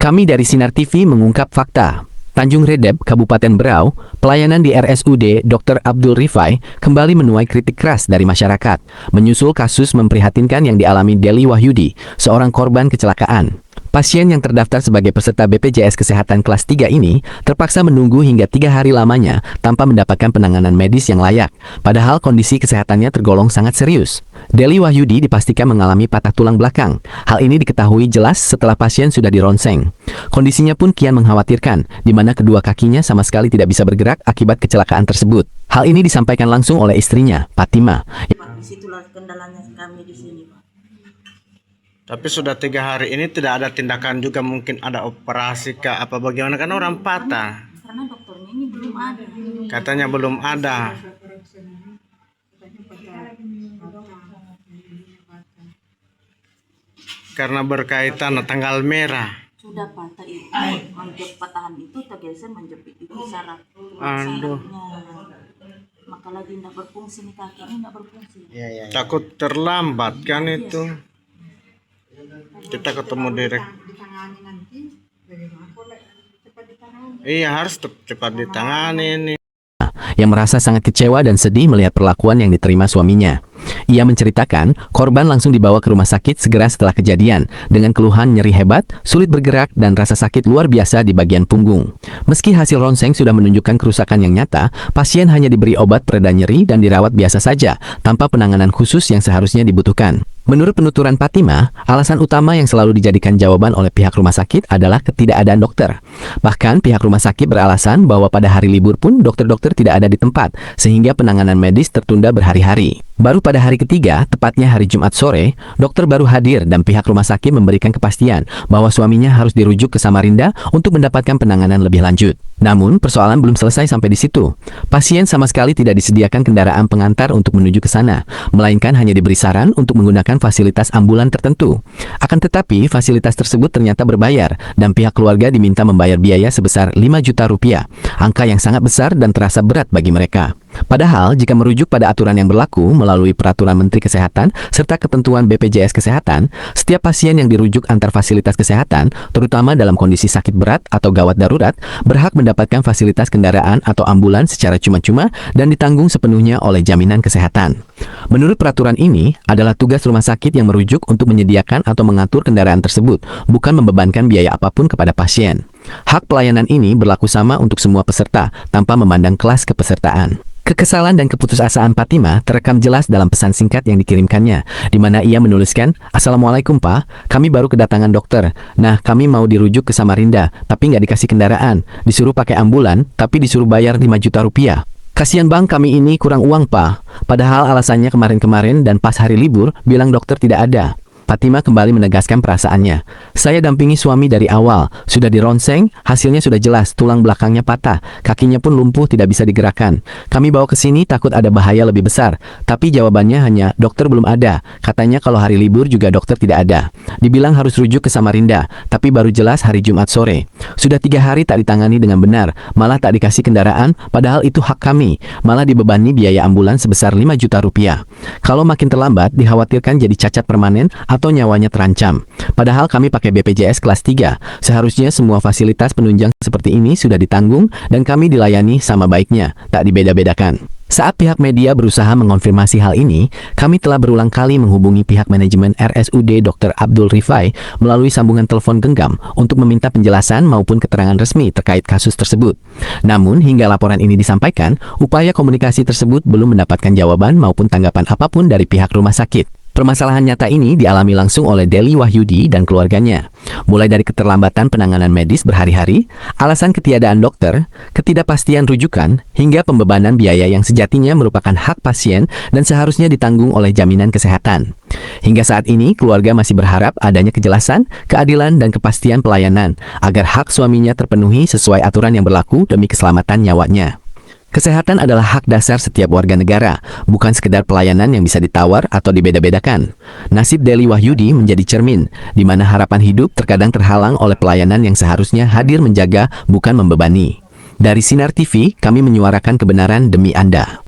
Kami dari Sinar TV mengungkap fakta. Tanjung Redep, Kabupaten Berau, pelayanan di RSUD Dr. Abdul Rifai kembali menuai kritik keras dari masyarakat, menyusul kasus memprihatinkan yang dialami Deli Wahyudi, seorang korban kecelakaan. Pasien yang terdaftar sebagai peserta BPJS Kesehatan kelas 3 ini terpaksa menunggu hingga 3 hari lamanya tanpa mendapatkan penanganan medis yang layak, padahal kondisi kesehatannya tergolong sangat serius. Deli Wahyudi dipastikan mengalami patah tulang belakang. Hal ini diketahui jelas setelah pasien sudah dironseng. Kondisinya pun kian mengkhawatirkan, di mana kedua kakinya sama sekali tidak bisa bergerak akibat kecelakaan tersebut. Hal ini disampaikan langsung oleh istrinya, Fatima. Disitulah kendalanya kami di sini, Pak. Tapi sudah 3 hari ini tidak ada tindakan juga, mungkin ada operasi kah apa bagaimana, kan orang patah. Karena dokternya ini belum ada. Katanya belum ada. Karena berkaitan tanggal merah. Sudah patah itu, menjepit patahan itu tergeser menjepit itu saraf. Aduh. Maka lagi tidak berfungsi nih, kaki ini tidak berfungsi. Takut terlambat kan itu. Kita ketemu direct. Iya, harus cepat ditangani ini. Yang merasa sangat kecewa dan sedih melihat perlakuan yang diterima suaminya. Ia menceritakan, korban langsung dibawa ke rumah sakit segera setelah kejadian, dengan keluhan nyeri hebat, sulit bergerak, dan rasa sakit luar biasa di bagian punggung. Meski hasil ronseng sudah menunjukkan kerusakan yang nyata, pasien hanya diberi obat pereda nyeri dan dirawat biasa saja, tanpa penanganan khusus yang seharusnya dibutuhkan. Menurut penuturan Fatima, alasan utama yang selalu dijadikan jawaban oleh pihak rumah sakit adalah ketidakadaan dokter. Bahkan pihak rumah sakit beralasan bahwa pada hari libur pun dokter-dokter tidak ada di tempat, sehingga penanganan medis tertunda berhari-hari. Baru pada hari ketiga, tepatnya hari Jumat sore, dokter baru hadir dan pihak rumah sakit memberikan kepastian bahwa suaminya harus dirujuk ke Samarinda untuk mendapatkan penanganan lebih lanjut. Namun, persoalan belum selesai sampai di situ. Pasien sama sekali tidak disediakan kendaraan pengantar untuk menuju ke sana, melainkan hanya diberi saran untuk menggunakan fasilitas ambulan tertentu. Akan tetapi, fasilitas tersebut ternyata berbayar, dan pihak keluarga diminta membayar biaya sebesar 5 juta rupiah, angka yang sangat besar dan terasa berat bagi mereka. Padahal, jika merujuk pada aturan yang berlaku melalui Peraturan Menteri Kesehatan serta ketentuan BPJS Kesehatan, setiap pasien yang dirujuk antar fasilitas kesehatan, terutama dalam kondisi sakit berat atau gawat darurat, berhak mendapatkan fasilitas kendaraan atau ambulan secara cuma-cuma dan ditanggung sepenuhnya oleh jaminan kesehatan. Menurut peraturan ini, adalah tugas rumah sakit yang merujuk untuk menyediakan atau mengatur kendaraan tersebut, bukan membebankan biaya apapun kepada pasien. Hak pelayanan ini berlaku sama untuk semua peserta, tanpa memandang kelas kepesertaan. Kekesalan dan keputusasaan Fatima terekam jelas dalam pesan singkat yang dikirimkannya, di mana ia menuliskan, "Assalamualaikum Pak, kami baru kedatangan dokter. Nah, kami mau dirujuk ke Samarinda, tapi nggak dikasih kendaraan. Disuruh pakai ambulan, tapi disuruh bayar 5 juta rupiah. Kasihan bang, kami ini kurang uang Pak." Padahal alasannya kemarin-kemarin dan pas hari libur, bilang dokter tidak ada. Fatima kembali menegaskan perasaannya. "Saya dampingi suami dari awal, sudah dironseng, hasilnya sudah jelas, tulang belakangnya patah, kakinya pun lumpuh tidak bisa digerakkan. Kami bawa ke sini takut ada bahaya lebih besar, tapi jawabannya hanya dokter belum ada. Katanya kalau hari libur juga dokter tidak ada. Dibilang harus rujuk ke Samarinda, tapi baru jelas hari Jumat sore. Sudah 3 hari tak ditangani dengan benar, malah tak dikasih kendaraan, padahal itu hak kami, malah dibebani biaya ambulan sebesar 5 juta rupiah. Kalau makin terlambat, dikhawatirkan jadi cacat permanen atau nyawanya terancam. Padahal kami pakai BPJS kelas 3. Seharusnya semua fasilitas penunjang seperti ini sudah ditanggung dan kami dilayani sama baiknya, tak dibeda-bedakan." Saat pihak media berusaha mengonfirmasi hal ini, kami telah berulang kali menghubungi pihak manajemen RSUD Dr. Abdul Rifai melalui sambungan telepon genggam untuk meminta penjelasan maupun keterangan resmi terkait kasus tersebut. Namun, hingga laporan ini disampaikan, upaya komunikasi tersebut belum mendapatkan jawaban maupun tanggapan apapun dari pihak rumah sakit. Permasalahan nyata ini dialami langsung oleh Deli Wahyudi dan keluarganya. Mulai dari keterlambatan penanganan medis berhari-hari, alasan ketiadaan dokter, ketidakpastian rujukan, hingga pembebanan biaya yang sejatinya merupakan hak pasien dan seharusnya ditanggung oleh jaminan kesehatan. Hingga saat ini, keluarga masih berharap adanya kejelasan, keadilan, dan kepastian pelayanan, agar hak suaminya terpenuhi sesuai aturan yang berlaku demi keselamatan nyawanya. Kesehatan adalah hak dasar setiap warga negara, bukan sekedar pelayanan yang bisa ditawar atau dibeda-bedakan. Nasib Deli Wahyudi menjadi cermin, di mana harapan hidup terkadang terhalang oleh pelayanan yang seharusnya hadir menjaga, bukan membebani. Dari Sinar TV, kami menyuarakan kebenaran demi Anda.